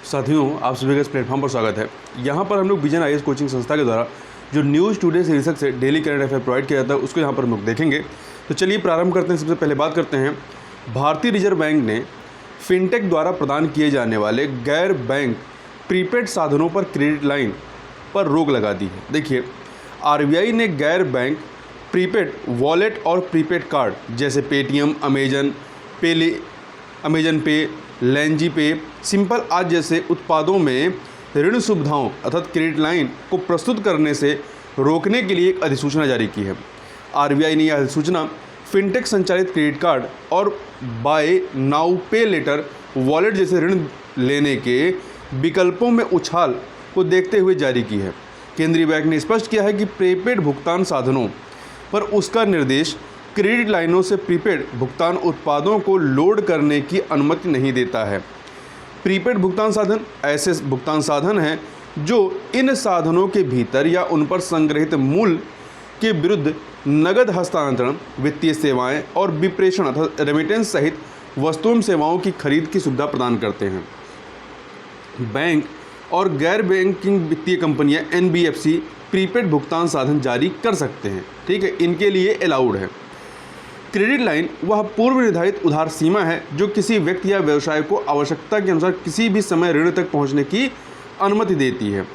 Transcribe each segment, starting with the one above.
साथियों, आप सभी का इस प्लेटफॉर्म पर स्वागत है। यहाँ पर हम लोग विजन आईएएस कोचिंग संस्था के द्वारा जो न्यूज़ टुडे शीर्षक से डेली करंट अफेयर प्रोवाइड किया जाता है उसको यहाँ पर हम लोग देखेंगे। तो चलिए प्रारंभ करते हैं। सबसे पहले बात करते हैं, भारतीय रिजर्व बैंक ने फिनटेक द्वारा प्रदान किए जाने वाले गैर बैंक प्रीपेड साधनों पर क्रेडिट लाइन पर रोक लगा दी है। देखिए, आरबीआई ने गैर बैंक प्रीपेड वॉलेट और प्रीपेड कार्ड जैसे पेटीएम, अमेजन पे, लेंजी पे, सिंपल आज जैसे उत्पादों में ऋण सुविधाओं अर्थात क्रेडिट लाइन को प्रस्तुत करने से रोकने के लिए एक अधिसूचना जारी की है। आरबीआई ने यह अधिसूचना फिनटेक संचालित क्रेडिट कार्ड और बाय नाउ पे लेटर वॉलेट जैसे ऋण लेने के विकल्पों में उछाल को देखते हुए जारी की है। केंद्रीय बैंक ने स्पष्ट किया है कि प्रीपेड भुगतान साधनों पर उसका निर्देश क्रेडिट लाइनों से प्रीपेड भुगतान उत्पादों को लोड करने की अनुमति नहीं देता है। प्रीपेड भुगतान साधन ऐसे भुगतान साधन हैं जो इन साधनों के भीतर या उन पर संग्रहित मूल्य के विरुद्ध नगद हस्तांतरण, वित्तीय सेवाएं और विप्रेषण अर्थात रेमिटेंस सहित वस्तुओं सेवाओं की खरीद की सुविधा प्रदान करते हैं। बैंक और गैर बैंकिंग वित्तीय कंपनियां एनबीएफसी प्रीपेड भुगतान साधन जारी कर सकते हैं। ठीक है, इनके लिए अलाउड है। क्रेडिट लाइन वह पूर्व निर्धारित उधार सीमा है जो किसी व्यक्ति या व्यवसाय को आवश्यकता के अनुसार किसी भी समय ऋण तक पहुंचने की अनुमति देती है।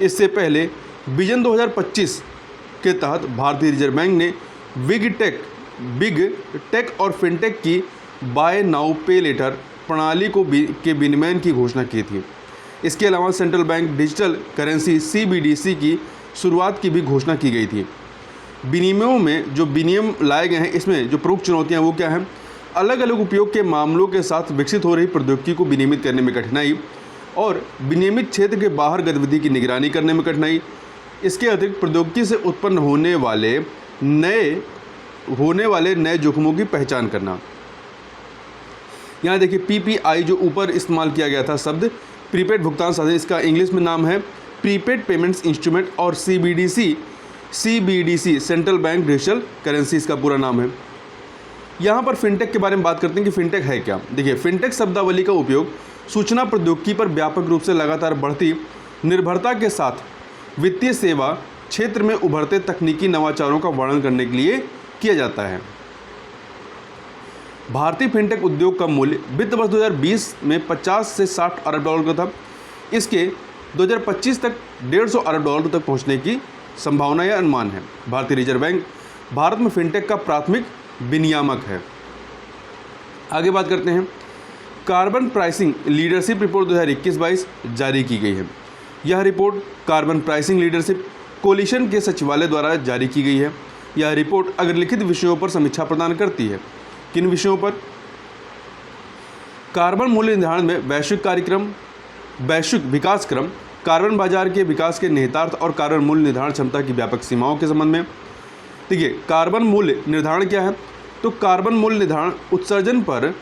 इससे पहले विजन 2025 के तहत भारतीय रिजर्व बैंक ने बिग टेक और फिनटेक की बाय नाउ पे लेटर प्रणाली के विनियमन की घोषणा की थी। इसके अलावा central bank digital currency CBDC की शुरुआत की भी घोषणा की गई थी। विनिमयों में जो विनियम लाए गए हैं, इसमें जो प्रमुख चुनौतियां वो क्या हैं? अलग अलग उपयोग के मामलों के साथ विकसित हो रही प्रौद्योगिकी को विनियमित करने में कठिनाई और विनियमित क्षेत्र के बाहर गतिविधि की निगरानी करने में कठिनाई। इसके अतिरिक्त प्रौद्योगिकी से उत्पन्न होने वाले नए जोखिमों की पहचान करना। यहाँ देखिए, PPI जो ऊपर इस्तेमाल किया गया था शब्द प्रीपेड भुगतान साधन, इसका इंग्लिश में नाम है प्रीपेड पेमेंट्स इंस्ट्रूमेंट और CBDC central bank digital currency इसका पूरा नाम है। यहाँ पर फिनटेक के बारे में बात करते हैं कि फिनटेक है क्या। देखिए, फिनटेक शब्दावली का उपयोग सूचना प्रौद्योगिकी पर व्यापक रूप से लगातार बढ़ती निर्भरता के साथ वित्तीय सेवा क्षेत्र में उभरते तकनीकी नवाचारों का वर्णन करने के लिए किया जाता है। भारतीय फिनटेक उद्योग का मूल्य वित्त वर्ष 2020 में 50 से 60 अरब डॉलर का था। इसके 2025 तक 150 अरब डॉलर तक पहुंचने की संभावना या अनुमान है। भारतीय रिजर्व बैंक भारत में फिनटेक का प्राथमिक विनियामक है। आगे बात करते हैं, कार्बन प्राइसिंग लीडरशिप रिपोर्ट 2021-22 जारी की गई है। यह report carbon pricing leadership coalition के सचिवालय द्वारा जारी की गई है। यह रिपोर्ट अग्रलिखित विषयों पर समीक्षा प्रदान करती है। किन विषयों पर? कार्बन मूल्य निर्धारण में वैश्विक विकास क्रम, कार्बन बाजार के विकास के निहितार्थ और कार्बन मूल्य निर्धारण क्षमता की व्यापक सीमाओं के संबंध में। देखिए, कार्बन मूल्य निर्धारण क्या है? तो कार्बन मूल्य निर्धारण उत्सर्जन पर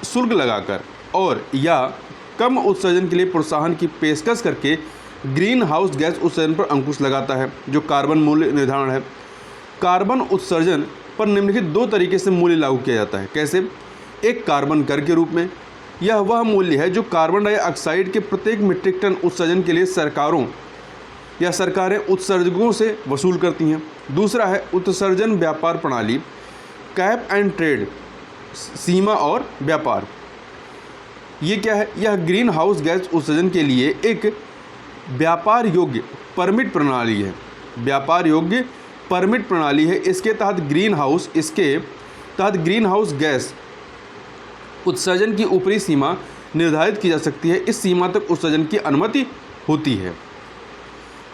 शुल्क लगाकर और या कम उत्सर्जन के लिए प्रोत्साहन की पेशकश करके ग्रीन हाउस गैस उत्सर्जन पर अंकुश लगाता है, जो कार्बन मूल्य निर्धारण है। कार्बन उत्सर्जन पर निम्नलिखित दो तरीके से मूल्य लागू किया जाता है। कैसे? एक कार्बन कर के रूप में, यह वह मूल्य है जो कार्बन डाइऑक्साइड के प्रत्येक मीट्रिक टन उत्सर्जन के लिए सरकारें उत्सर्जकों से वसूल करती हैं। दूसरा है उत्सर्जन व्यापार प्रणाली, कैप एंड ट्रेड, सीमा और व्यापार। ये क्या है? यह ग्रीन हाउस गैस उत्सर्जन के लिए एक व्यापार योग्य परमिट प्रणाली है। इसके तहत ग्रीन हाउस गैस उत्सर्जन की ऊपरी सीमा निर्धारित की जा सकती है। इस सीमा तक उत्सर्जन की अनुमति होती है।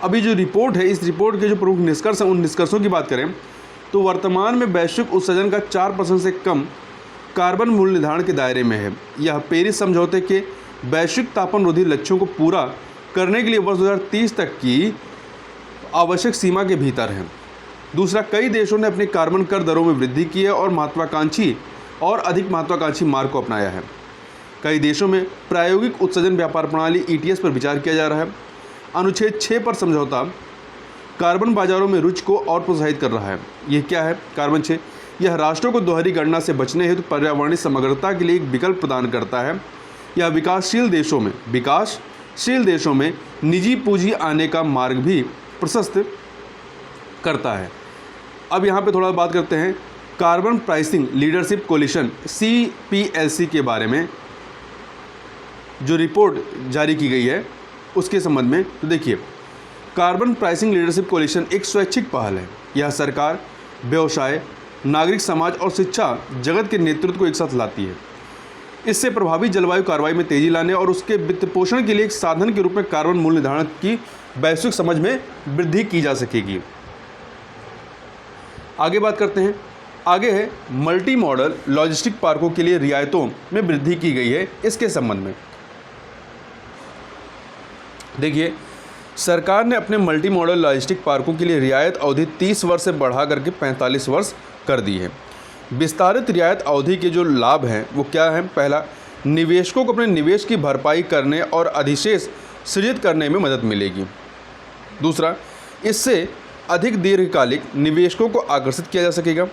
अभी जो रिपोर्ट है, इस रिपोर्ट के जो प्रमुख निष्कर्ष हैं, उन निष्कर्षों की बात करें तो वर्तमान में वैश्विक उत्सर्जन का 4% से कम कार्बन मूल्य निर्धारण के दायरे में है। यह पेरिस समझौते के वैश्विक तापमान वृद्धि लक्ष्यों को पूरा करने के लिए वर्ष 2030 तक की आवश्यक सीमा के भीतर है। दूसरा, कई देशों ने अपने कार्बन कर दरों में वृद्धि की है और अधिक महत्वाकांक्षी मार्ग को अपनाया है। कई देशों में प्रायोगिक उत्सर्जन व्यापार प्रणाली ETS पर विचार किया जा रहा है। अनुच्छेद 6 पर समझौता कार्बन बाजारों में रुचि को और प्रोत्साहित कर रहा है। यह क्या है? कार्बन 6 यह राष्ट्रों को दोहरी गणना से बचने हेतु पर्यावरणीय समग्रता के लिए एक विकल्प प्रदान करता है। यह विकासशील देशों में निजी पूंजी आने का मार्ग भी प्रशस्त करता है। अब यहाँ पे थोड़ा बात करते हैं carbon pricing leadership coalition CPLC के बारे में, जो रिपोर्ट जारी की गई है उसके संबंध में। तो देखिए, कार्बन प्राइसिंग लीडरशिप कोलिशन एक स्वैच्छिक पहल है। यह सरकार, व्यवसाय, नागरिक समाज और शिक्षा जगत के नेतृत्व को एक साथ लाती है। इससे प्रभावी जलवायु कार्रवाई में तेजी लाने और उसके वित्त पोषण के लिए एक साधन के रूप में कार्बन मूल्य निर्धारण की वैश्विक समझ में वृद्धि की जा सकेगी। आगे बात करते हैं। आगे है मल्टी मॉडल लॉजिस्टिक पार्कों के लिए रियायतों में वृद्धि की गई है। इसके संबंध में देखिए, सरकार ने अपने मल्टी मॉडल लॉजिस्टिक पार्कों के लिए रियायत अवधि 30 वर्ष से बढ़ा करके 45 वर्ष कर दी है। विस्तारित रियायत अवधि के जो लाभ हैं वो क्या हैं? पहला, निवेशकों को अपने निवेश की भरपाई करने और अधिशेष सृजित करने में मदद मिलेगी। दूसरा, इससे अधिक दीर्घकालिक निवेशकों को आकर्षित किया जा सकेगा।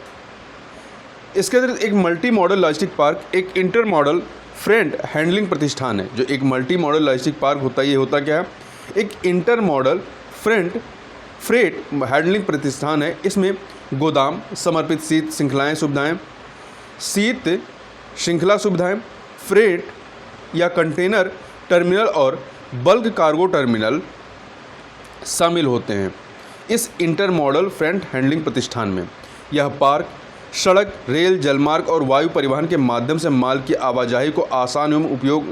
इसके अतिरिक्त एक मल्टी मॉडल लॉजिस्टिक पार्क एक इंटर मॉडल फ्रेट हैंडलिंग प्रतिष्ठान है। जो एक मल्टी मॉडल लॉजिस्टिक पार्क होता है, ये होता क्या है? एक इंटर मॉडल फ्रेट हैंडलिंग प्रतिष्ठान है। इसमें गोदाम, समर्पित शीत श्रृंखलाएँ सुविधाएँ, शीत श्रृंखला सुविधाएँ, फ्रेट या कंटेनर टर्मिनल और बल्क कार्गो टर्मिनल शामिल होते हैं इस इंटर मॉडल फ्रेट हैंडलिंग प्रतिष्ठान में। यह पार्क सड़क, रेल, जलमार्ग और वायु परिवहन के माध्यम से माल की आवाजाही को आसान एवं उपयोग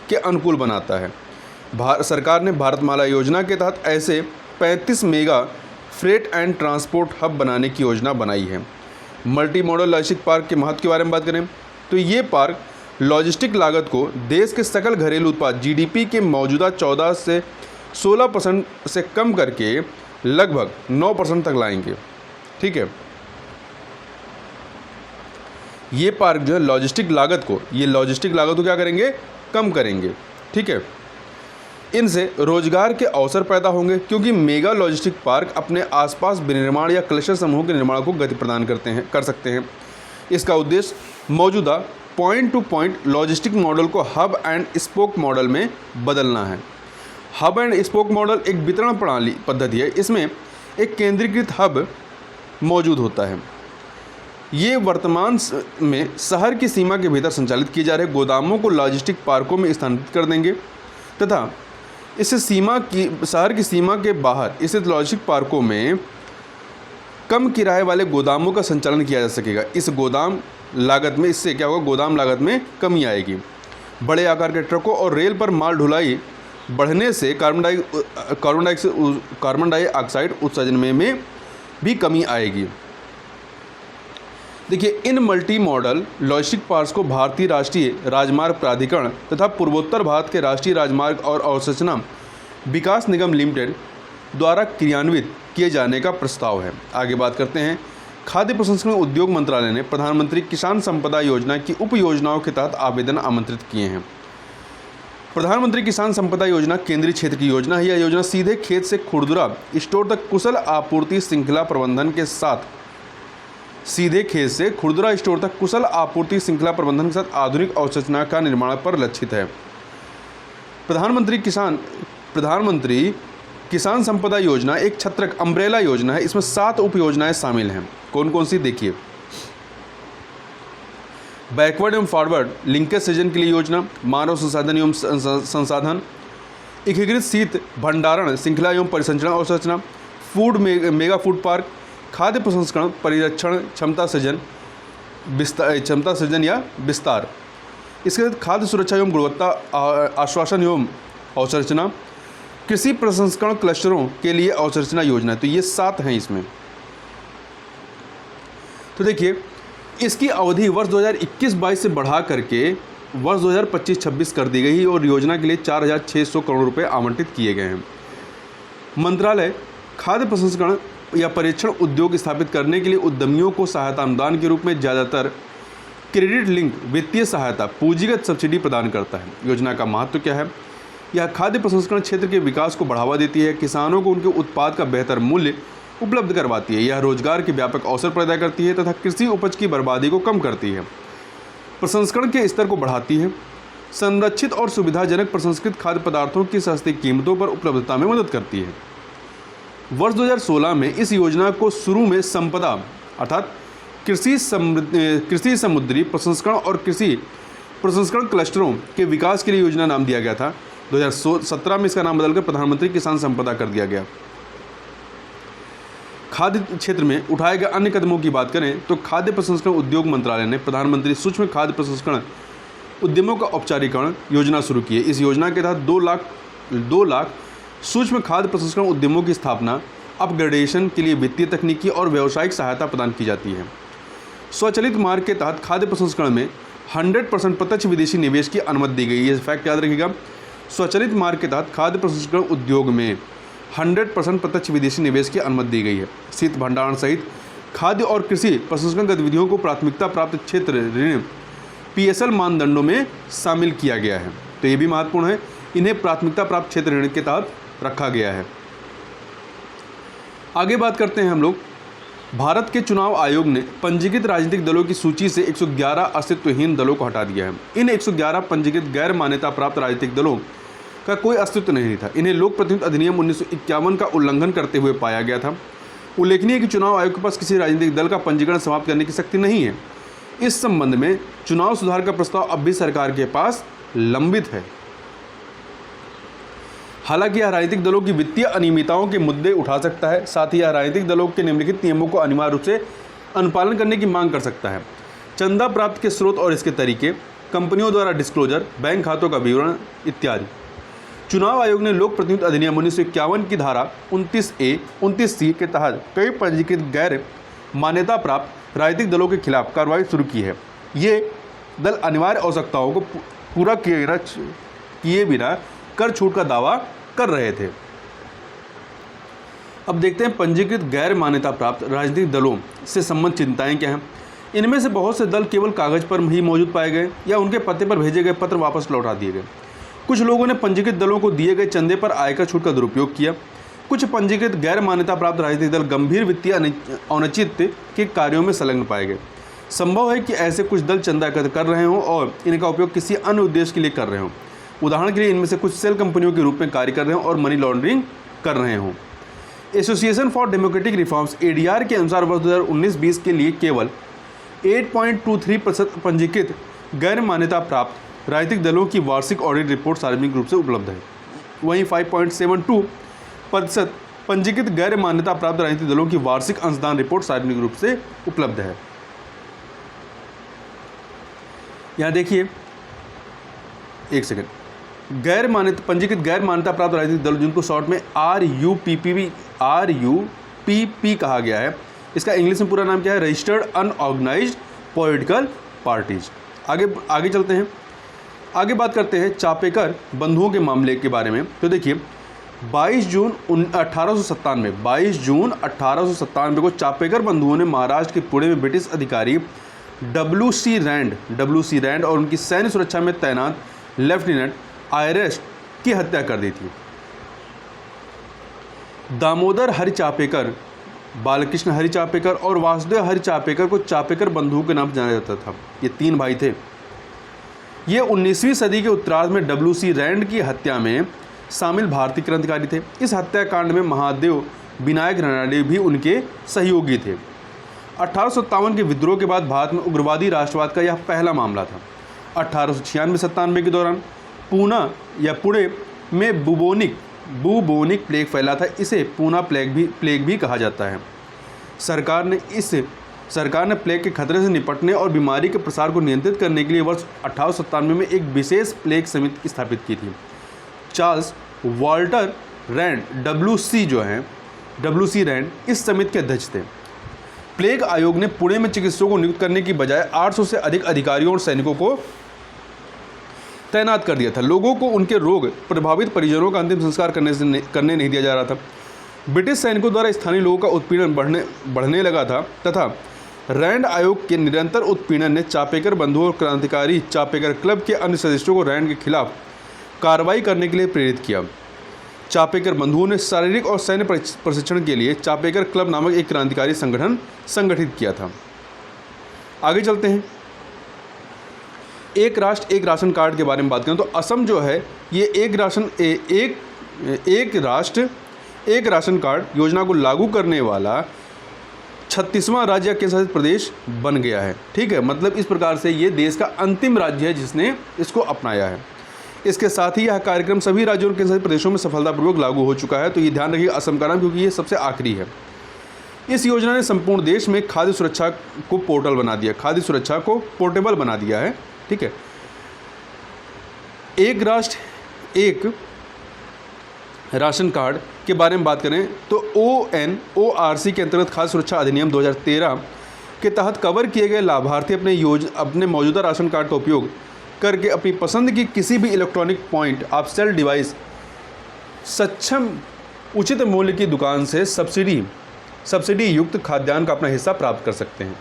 के अनुकूल बनाता है। सरकार ने भारतमाला योजना के तहत ऐसे 35 mega freight and transport hub बनाने की योजना बनाई है। मल्टी मॉडल लॉजिस्टिक पार्क के महत्व के बारे में बात करें तो ये पार्क लॉजिस्टिक लागत को देश के सकल घरेलू उत्पाद GDP के मौजूदा 14 से 16% से कम करके लगभग 9% तक लाएंगे। ठीक है, ये पार्क जो है लॉजिस्टिक लागत को क्या करेंगे? कम करेंगे। ठीक है, इनसे रोजगार के अवसर पैदा होंगे क्योंकि मेगा लॉजिस्टिक पार्क अपने आसपास विनिर्माण या क्लस्टर समूह के निर्माण को गति प्रदान कर सकते हैं। इसका उद्देश्य मौजूदा point two point logistic model को हब एंड स्पोक मॉडल में बदलना है। हब एंड स्पोक मॉडल एक वितरण प्रणाली पद्धति है। इसमें एक केंद्रीकृत हब मौजूद होता है। ये वर्तमान में शहर की सीमा के भीतर संचालित किए जा रहे गोदामों को लॉजिस्टिक पार्कों में स्थानांतरित कर देंगे तथा इससे शहर की सीमा के बाहर स्थित लॉजिस्टिक पार्कों में कम किराए वाले गोदामों का संचालन किया जा सकेगा। इससे क्या होगा? गोदाम लागत में कमी आएगी। बड़े आकार के ट्रकों और रेल पर माल ढुलाई बढ़ने से कार्बन डाइऑक्साइड उत्सर्जन में भी कमी आएगी। देखिए, इन मल्टी मॉडल लॉजिस्टिक पार्क्स को भारतीय राष्ट्रीय राजमार्ग प्राधिकरण तथा पूर्वोत्तर भारत के राष्ट्रीय राजमार्ग और अवसंरचना विकास निगम लिमिटेड द्वारा क्रियान्वित किए जाने का प्रस्ताव है। आगे बात करते हैं। खाद्य प्रसंस्करण उद्योग मंत्रालय ने प्रधानमंत्री किसान संपदा योजना की उप योजनाओं के तहत आवेदन आमंत्रित किए हैं। प्रधानमंत्री किसान संपदा योजना केंद्रीय क्षेत्र की योजना है। यह योजना सीधे खेत से खुरदुरा स्टोर तक कुशल आपूर्ति श्रृंखला प्रबंधन के साथ आधुनिक अवसंरचना का निर्माण पर लक्षित है। प्रधानमंत्री किसान संपदा योजना एक छत्रक अम्ब्रेला योजना है। इसमें 7 उप योजनाएं शामिल हैं। कौन कौन सी? देखिए, बैकवर्ड एवं फॉरवर्ड लिंकेज सृजन के लिए योजना, मानव संसाधन एवं संसाधन, एकीकृत शीत भंडारण श्रृंखला एवं परिसंचरण अवसंरचना, मेगा फूड पार्क, खाद्य प्रसंस्करण परिरक्षण क्षमता सृजन या विस्तार। इसके तहत खाद्य सुरक्षा एवं गुणवत्ता आश्वासन एवं अवसंरचना, कृषि प्रसंस्करण क्लस्टरों के लिए अवसंरचना योजना। तो ये 7 हैं इसमें। तो देखिए, इसकी अवधि वर्ष 2021-22 से बढ़ा करके वर्ष 2025-26 कर दी गई और योजना के लिए 4,600 करोड़ रुपए आवंटित किए गए हैं। मंत्रालय खाद्य प्रसंस्करण या परीक्षण उद्योग स्थापित करने के लिए उद्यमियों को सहायता अनुदान के रूप में ज़्यादातर क्रेडिट लिंक वित्तीय सहायता पूंजीगत सब्सिडी प्रदान करता है। योजना का महत्व क्या है? यह खाद्य प्रसंस्करण क्षेत्र के विकास को बढ़ावा देती है, किसानों को उनके उत्पाद का बेहतर मूल्य उपलब्ध करवाती है। यह रोजगार के व्यापक अवसर पैदा करती है तथा कृषि उपज की बर्बादी को कम करती है, प्रसंस्करण के स्तर को बढ़ाती है संरक्षित और सुविधाजनक प्रसंस्कृत खाद्य पदार्थों की सस्ती कीमतों पर उपलब्धता में मदद करती है। वर्ष 2016 में इस योजना को शुरू में संपदा अर्थात कृषि समुद्री प्रसंस्करण और कृषि प्रसंस्करण क्लस्टरों के विकास के लिए योजना नाम दिया गया था। 2017 में इसका नाम बदलकर प्रधानमंत्री किसान संपदा कर दिया गया। खाद्य क्षेत्र में उठाए गए अन्य कदमों की बात करें तो खाद्य प्रसंस्करण उद्योग मंत्रालय ने प्रधानमंत्री सूक्ष्म खाद्य प्रसंस्करण उद्यमों का औपचारिकरण योजना शुरू की है। इस योजना के तहत 2 लाख सूक्ष्म खाद्य प्रसंस्करण उद्यमों की स्थापना, अपग्रेडेशन के लिए वित्तीय, तकनीकी और व्यावसायिक सहायता प्रदान की जाती है। स्वचालित मार्ग के तहत खाद्य प्रसंस्करण में 100% प्रत्यक्ष विदेशी निवेश की अनुमति दी गई है। ये फैक्ट याद रखिएगा। स्वचालित मार्ग के तहत खाद्य प्रसंस्करण उद्योग में 100% प्रत्यक्ष विदेशी निवेश की अनुमति दी गई है। शीत भंडारण सहित खाद्य और कृषि प्रसंस्करण गतिविधियों को प्राथमिकता प्राप्त क्षेत्र ऋण PSL मानदंडों में शामिल किया गया है। तो ये भी महत्वपूर्ण है, इन्हें प्राथमिकता प्राप्त क्षेत्र ऋण के तहत रखा गया है। आगे बात करते हैं हम लोग। भारत के चुनाव आयोग ने पंजीकृत राजनीतिक दलों की सूची से 111 अस्तित्वहीन दलों को हटा दिया है। इन 111 पंजीकृत गैर मान्यता प्राप्त राजनीतिक दलों का कोई अस्तित्व नहीं था। इन्हें लोक प्रतिनिधित्व अधिनियम 1951 का उल्लंघन करते हुए पाया गया था। उल्लेखनीय है कि चुनाव आयोग के पास किसी राजनीतिक दल का पंजीकरण समाप्त करने की शक्ति नहीं है। इस संबंध में चुनाव सुधार का प्रस्ताव अब भी सरकार के पास लंबित है। हालांकि यह राजनीतिक दलों की वित्तीय अनियमितताओं के मुद्दे उठा सकता है। साथ ही यह राजनीतिक दलों के निम्नलिखित नियमों को अनिवार्य रूप से अनुपालन करने की मांग कर सकता है: चंदा प्राप्त के स्रोत और इसके तरीके, कंपनियों द्वारा डिस्क्लोजर, बैंक खातों का विवरण इत्यादि। चुनाव आयोग ने लोक प्रतिनिधित्व अधिनियम 1951 की धारा 29A, 29C के तहत कई पंजीकृत गैर मान्यता प्राप्त राजनीतिक दलों के खिलाफ कार्रवाई शुरू की है। ये दल अनिवार्य आवश्यकताओं को पूरा किए बिना कर छूट का दावा कर रहे थे। अब देखते हैं पंजीकृत गैर मान्यता प्राप्त राजनीतिक दलों से संबंधित चिंताएं क्या हैं। इनमें से बहुत से दल केवल कागज पर ही मौजूद पाए गए या उनके पते पर भेजे गए पत्र वापस लौटा दिए गए। कुछ लोगों ने पंजीकृत दलों को दिए गए चंदे पर आयकर छूट का दुरुपयोग किया। कुछ पंजीकृत गैर मान्यता प्राप्त राजनीतिक दल गंभीर वित्तीय औचित्य के कार्यों में संलग्न पाए गए। संभव है कि ऐसे कुछ दल चंदा एकत्र कर रहे हों और इनका उपयोग किसी अन्य उद्देश्य के लिए कर रहे हों। उदाहरण के लिए इनमें से कुछ सेल कंपनियों के रूप में कार्य कर रहे हों और मनी लॉन्ड्रिंग कर रहे हों। Association for democratic reforms ADR के अनुसार वर्ष 2019-20 के लिए केवल 8.23% पंजीकृत गैर मान्यता प्राप्त राजनीतिक दलों की वार्षिक ऑडिट रिपोर्ट सार्वजनिक रूप से उपलब्ध है। वहीं 5.72% पंजीकृत गैर मान्यता प्राप्त राजनीतिक दलों की वार्षिक अंशदान रिपोर्ट सार्वजनिक रूप से उपलब्ध है। यहाँ देखिए, एक सेकंड। पंजीकृत गैर मान्यता प्राप्त राजनीतिक दल, जिनको शॉर्ट में RUPP कहा गया है, इसका इंग्लिश में पूरा नाम क्या है? Registered unorganised political parties. आगे चलते हैं। आगे बात करते हैं चापेकर बंधुओं के मामले के बारे में। तो देखिए, 22 जून 1897 को चापेकर बंधुओं ने महाराष्ट्र के पुणे में ब्रिटिश अधिकारी WC रैंड और उनकी सैन्य सुरक्षा में तैनात लेफ्टिनेंट आयरेस्ट की हत्या कर दी थी। दामोदर हरि चापेकर, बालकृष्ण हरि चापेकर और वासुदेव हरि चापेकर को चापेकर बंधुओं के नाम से जाना जाता था। ये 3 भाई थे। ये 19वीं सदी के उत्तरार्ध में WC रैंड की हत्या में शामिल भारतीय क्रांतिकारी थे। इस हत्याकांड में महादेव विनायक रानडे भी उनके सहयोगी थे। 1857 के विद्रोह के बाद भारत में उग्रवादी राष्ट्रवाद का यह पहला मामला था। 1896-97 के दौरान पुणे में बुबोनिक प्लेग फैला था। इसे पूना प्लेग भी कहा जाता है। सरकार ने प्लेग के खतरे से निपटने और बीमारी के प्रसार को नियंत्रित करने के लिए वर्ष 1897 में एक विशेष प्लेग समिति स्थापित की थी। Charles Walter Rand WC Rand इस समिति के अध्यक्ष थे। प्लेग आयोग ने पुणे में चिकित्सकों को नियुक्त करने की बजाय 800 से अधिक अधिकारियों और सैनिकों को तैनात कर दिया था। लोगों को उनके रोग प्रभावित परिजनों का अंतिम संस्कार करने नहीं दिया जा रहा था। ब्रिटिश सैनिकों द्वारा स्थानीय लोगों का उत्पीड़न बढ़ने लगा था तथा रैंड आयोग के निरंतर उत्पीड़न ने चापेकर बंधुओं और क्रांतिकारी चापेकर क्लब के अन्य सदस्यों को रैंड के खिलाफ कार्रवाई करने के लिए प्रेरित किया। चापेकर बंधुओं ने शारीरिक और सैन्य प्रशिक्षण के लिए चापेकर क्लब नामक एक क्रांतिकारी संगठन संगठित किया था। आगे चलते हैं। एक राष्ट्र एक राशन कार्ड के बारे में बात करें तो असम जो है ये एक राष्ट्र एक राशन कार्ड योजना को लागू करने वाला 36वां राज्य या केंद्र शासित प्रदेश बन गया है। ठीक है, मतलब इस प्रकार से ये देश का अंतिम राज्य है जिसने इसको अपनाया है। इसके साथ ही यह कार्यक्रम सभी राज्यों और केंद्र शासित प्रदेशों में सफलतापूर्वक लागू हो चुका है। तो ये ध्यान रखिए असम का नाम, क्योंकि ये सबसे आखिरी है। इस योजना ने संपूर्ण देश में खाद्य सुरक्षा को पोर्टल बना दिया, खाद्य सुरक्षा को पोर्टेबल बना दिया है। ठीक है, एक राष्ट्र एक राशन कार्ड के बारे में बात करें तो ONORC के अंतर्गत खाद्य सुरक्षा अधिनियम 2013 के तहत कवर किए गए लाभार्थी अपने मौजूदा राशन कार्ड का उपयोग करके अपनी पसंद की किसी भी electronic point of sale device सक्षम उचित मूल्य की दुकान से सब्सिडी युक्त खाद्यान्न का अपना हिस्सा प्राप्त कर सकते हैं।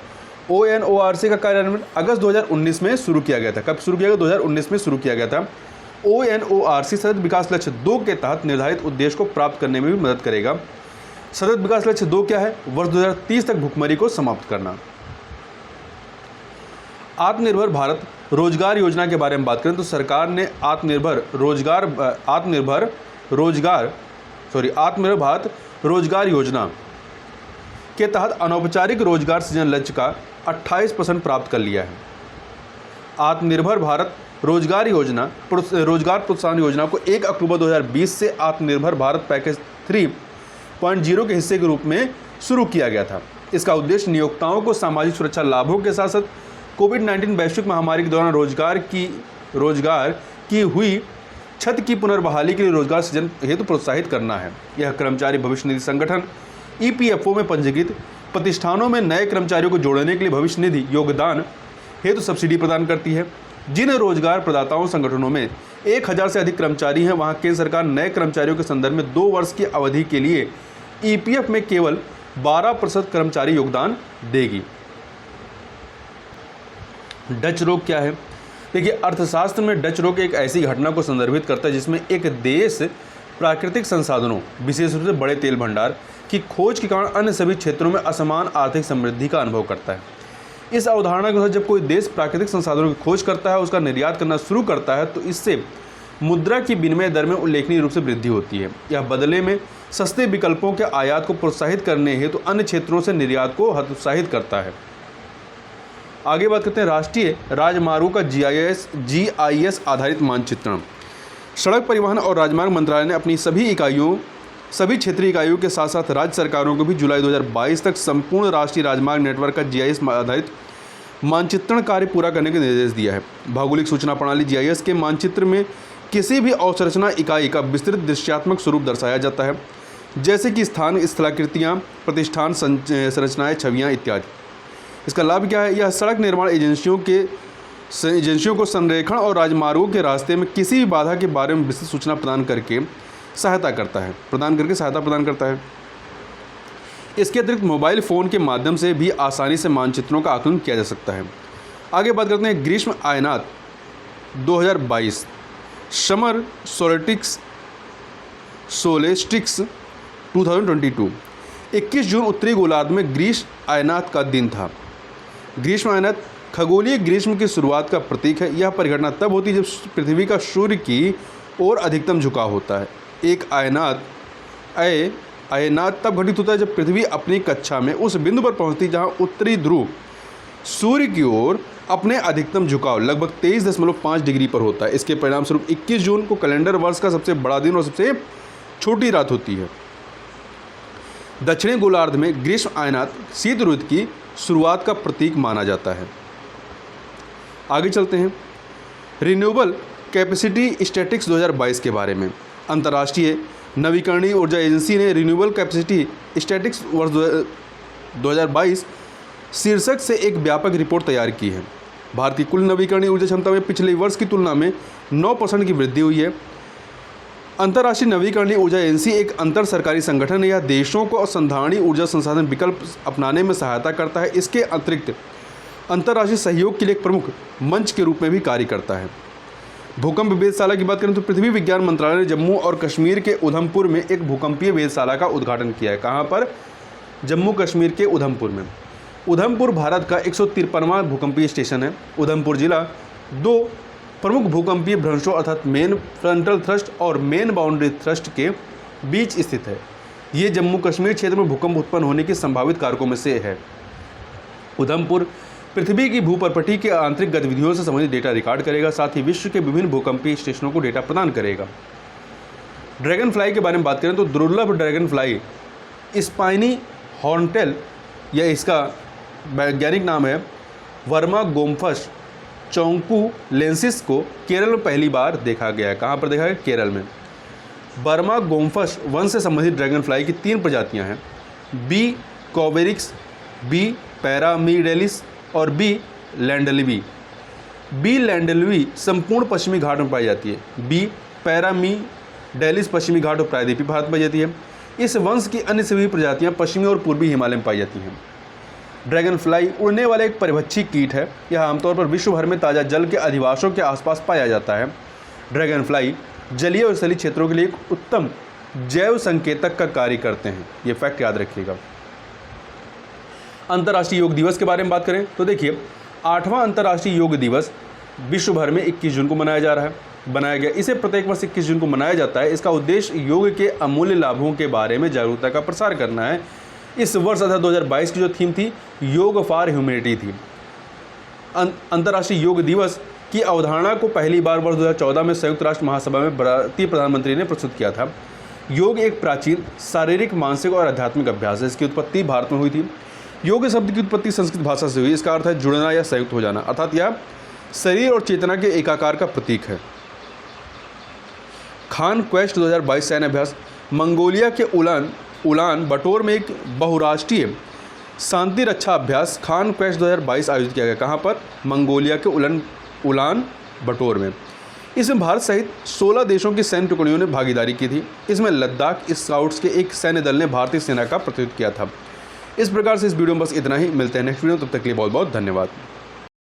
ONORC का कार्यान्वयन अगस्त 2019 में शुरू किया गया था। कब शुरू किया गया? 2019 में शुरू किया गया था। ONORC सतत विकास लक्ष्य 2 के तहत निर्धारित उद्देश्य को प्राप्त करने में भी मदद करेगा। सतत विकास लक्ष्य 2 क्या है? वर्ष 2030 तक भुखमरी को समाप्त करना। आत्मनिर्भर भारत रोजगार योजना के बारे में बात करें तो सरकार ने आत्मनिर्भर भारत रोजगार योजना के तहत अनौपचारिक रोजगार सृजन लक्ष्य का 28% प्राप्त कर लिया है। आत्मनिर्भर भारत रोजगार प्रोत्साहन योजना को 1 अक्टूबर 2020 से आत्मनिर्भर भारत पैकेज 3.0 के हिस्से के रूप में शुरू किया गया था। इसका उद्देश्य नियोक्ताओं को सामाजिक सुरक्षा लाभों के साथ साथ कोविड-19 वैश्विक महामारी के दौरान रोजगार की हुई क्षति की पुनर्बहाली के लिए रोजगार सृजन हेतु प्रोत्साहित करना है। यह कर्मचारी भविष्य निधि संगठन EPFO में पंजीकृत प्रतिष्ठानों में नए कर्मचारियों को जोड़ने के लिए भविष्य निधि योगदान हेतु सब्सिडी प्रदान करती है। जिन रोजगार प्रदाताओं संगठनों में 1000 से अधिक कर्मचारी हैं वहां केंद्र सरकार नए कर्मचारियों के संदर्भ में 2 वर्ष की अवधि के लिए EPF में केवल 12% कर्मचारी योगदान देगी। डच रोग क्या है? देखिए, अर्थशास्त्र में डच रोग एक ऐसी घटना को संदर्भित करता है जिसमें एक देश प्राकृतिक संसाधनों, विशेष रूप से बड़े तेल भंडार की खोज के कारण अन्य सभी क्षेत्रों में असमान आर्थिक समृद्धि का अनुभव करता है। इस अवधारणा के अनुसार जब कोई देश प्राकृतिक संसाधनों की खोज करता है, उसका निर्यात करना शुरू करता है, तो इससे मुद्रा की विनिमय दर में उल्लेखनीय रूप से वृद्धि होती है। यह बदले में सस्ते विकल्पों के आयात को प्रोत्साहित करने हेतु अन्य क्षेत्रों से निर्यात को हतोत्साहित करता है। आगे बात करते हैं राष्ट्रीय राजमार्गों का GIS आधारित मानचित्रण। सड़क परिवहन और राजमार्ग मंत्रालय ने अपनी सभी क्षेत्रीय इकाइयों के साथ साथ राज्य सरकारों को भी जुलाई 2022 तक संपूर्ण राष्ट्रीय राजमार्ग नेटवर्क का GIS आधारित मानचित्रण कार्य पूरा करने के निर्देश दिया है। भौगोलिक सूचना प्रणाली GIS के मानचित्र में किसी भी अवसंरचना इकाई का विस्तृत दृश्यात्मक स्वरूप दर्शाया जाता है, जैसे कि स्थान, स्थलाकृतियाँ, प्रतिष्ठान, संरचनाएँ, छवियाँ इत्यादि। इसका लाभ क्या है? यह सड़क निर्माण एजेंसियों को संरेखण और राजमार्गों के रास्ते में किसी भी बाधा के बारे में विस्तृत सूचना प्रदान करके सहायता प्रदान करता है। इसके अतिरिक्त मोबाइल फ़ोन के माध्यम से भी आसानी से मानचित्रों का आकलन किया जा सकता है। आगे बात करते हैं ग्रीष्म आयनात 2022 समर सोलेस्टिक्स 2022। 21 जून उत्तरी गोलार्ध में ग्रीष्म आयनात का दिन था। ग्रीष्म आयनात खगोलीय ग्रीष्म की शुरुआत का प्रतीक है। यह परिघटना तब होती है जब पृथ्वी का सूर्य की ओर अधिकतम झुकाव होता है। एक आयनात तब घटित होता है जब पृथ्वी अपनी कक्षा में उस बिंदु पर पहुंचती है जहां उत्तरी ध्रुव सूर्य की ओर अपने अधिकतम झुकाव लगभग 23.5 डिग्री पर होता है। इसके परिणाम स्वरूप 21 जून को कैलेंडर वर्ष का सबसे बड़ा दिन और सबसे छोटी रात होती है। दक्षिणी गोलार्ध में ग्रीष्म आयनात शीत ऋतु की शुरुआत का प्रतीक माना जाता है। आगे चलते हैं रिन्यूएबल कैपेसिटी स्टैटिस्टिक्स 2022 के बारे में। अंतर्राष्ट्रीय नवीकरणीय ऊर्जा एजेंसी ने रिन्यूएबल कैपेसिटी स्टैटिस्टिक्स वर्ष 2022 शीर्षक से एक व्यापक रिपोर्ट तैयार की है। भारत की कुल नवीकरणीय ऊर्जा क्षमता में पिछले वर्ष की तुलना में 9% की वृद्धि हुई है। अंतर्राष्ट्रीय नवीकरणीय ऊर्जा एजेंसी एक अंतर सरकारी संगठन है। यह देशों को संधारणीय ऊर्जा संसाधन विकल्प अपनाने में सहायता करता है। इसके अतिरिक्त अंतर्राष्ट्रीय सहयोग के लिए एक प्रमुख मंच के रूप में भी कार्य करता है। भूकंप वेधशाला की बात करें तो पृथ्वी विज्ञान मंत्रालय ने जम्मू और कश्मीर के उधमपुर में एक भूकंपीय वेधशाला का उद्घाटन किया है। कहाँ पर? जम्मू कश्मीर के उधमपुर में। उधमपुर भारत का 153वां भूकंपीय स्टेशन है। उधमपुर जिला दो प्रमुख भूकंपीय भ्रंशों अर्थात मेन फ्रंटल थ्रस्ट और मेन बाउंड्री थ्रस्ट के बीच स्थित है। ये जम्मू कश्मीर क्षेत्र में भूकंप उत्पन्न होने के संभावित कारकों में से है। उधमपुर पृथ्वी की भूपर्पटी के आंतरिक गतिविधियों से संबंधित डेटा रिकॉर्ड करेगा, साथ ही विश्व के विभिन्न भूकंपीय स्टेशनों को डेटा प्रदान करेगा। ड्रैगन फ्लाई के बारे में बात करें तो दुर्लभ ड्रैगन फ्लाई स्पाइनी हॉर्नटेल, या इसका वैज्ञानिक नाम है वर्मा गोम्फस चौंकू-लेंसिस को केरल में पहली बार देखा गया है। कहाँ पर देखा गया? केरल में। बर्मा गोम्फस वंश से संबंधित ड्रैगन फ्लाई की 3 प्रजातियां हैं, बी कॉवेरिक्स, बी पैरामीडेलिस और बी लैंडलवी। बी लैंडलवी संपूर्ण पश्चिमी घाट में पाई जाती है। बी पैरामीडेलिस पश्चिमी घाट और प्रायद्वीपीय भारत में पाई जाती है। इस वंश की अन्य सभी प्रजातियां पश्चिमी और पूर्वी हिमालय में पाई जाती हैं। ड्रैगन फ्लाई उड़ने वाला एक परिभक्षी कीट है। यह आमतौर पर विश्व भर में ताज़ा जल के अधिवासों के आसपास पाया जाता है। ड्रैगन फ्लाई जलीय और स्थलीय क्षेत्रों के लिए एक उत्तम जैव संकेतक का कार्य करते हैं। ये फैक्ट याद रखिएगा। अंतर्राष्ट्रीय योग दिवस के बारे में बात करें तो देखिए, 8वां अंतर्राष्ट्रीय योग दिवस विश्व भर में 21 जून को बनाया गया। इसे प्रत्येक वर्ष 21 जून को मनाया जाता है। इसका उद्देश्य योग के अमूल्य लाभों के बारे में जागरूकता का प्रसार करना है। इस वर्ष अर्थात 2022 की जो थीम थी, योग फॉर ह्यूमैनिटी थी। अंतर्राष्ट्रीय योग दिवस की अवधारणा को पहली बार वर्ष 2014 में संयुक्त राष्ट्र महासभा में भारतीय प्रधानमंत्री ने प्रस्तुत किया था। योग एक प्राचीन शारीरिक, मानसिक और आध्यात्मिक अभ्यास है। इसकी उत्पत्ति भारत में हुई थी। योग शब्द की उत्पत्ति संस्कृत भाषा से हुई। इसका अर्थ है जुड़ना या संयुक्त हो जाना, अर्थात यह शरीर और चेतना के एकाकार का प्रतीक है। खान क्वेस्ट 2022 सैन्य अभ्यास मंगोलिया के उलान बटोर में एक बहुराष्ट्रीय शांति रक्षा अभ्यास खान क्वेस्ट 2022 आयोजित किया गया। कहाँ पर? मंगोलिया के उलान बटोर में। इसमें भारत सहित 16 देशों की सैन्य टुकड़ियों ने भागीदारी की थी। इसमें लद्दाख स्काउट्स के एक सैन्य दल ने भारतीय सेना का प्रतिनिधित्व किया था। इस प्रकार से इस वीडियो में बस इतना ही। मिलते हैं नेक्स्ट वीडियो, तब तक के लिए बहुत बहुत धन्यवाद।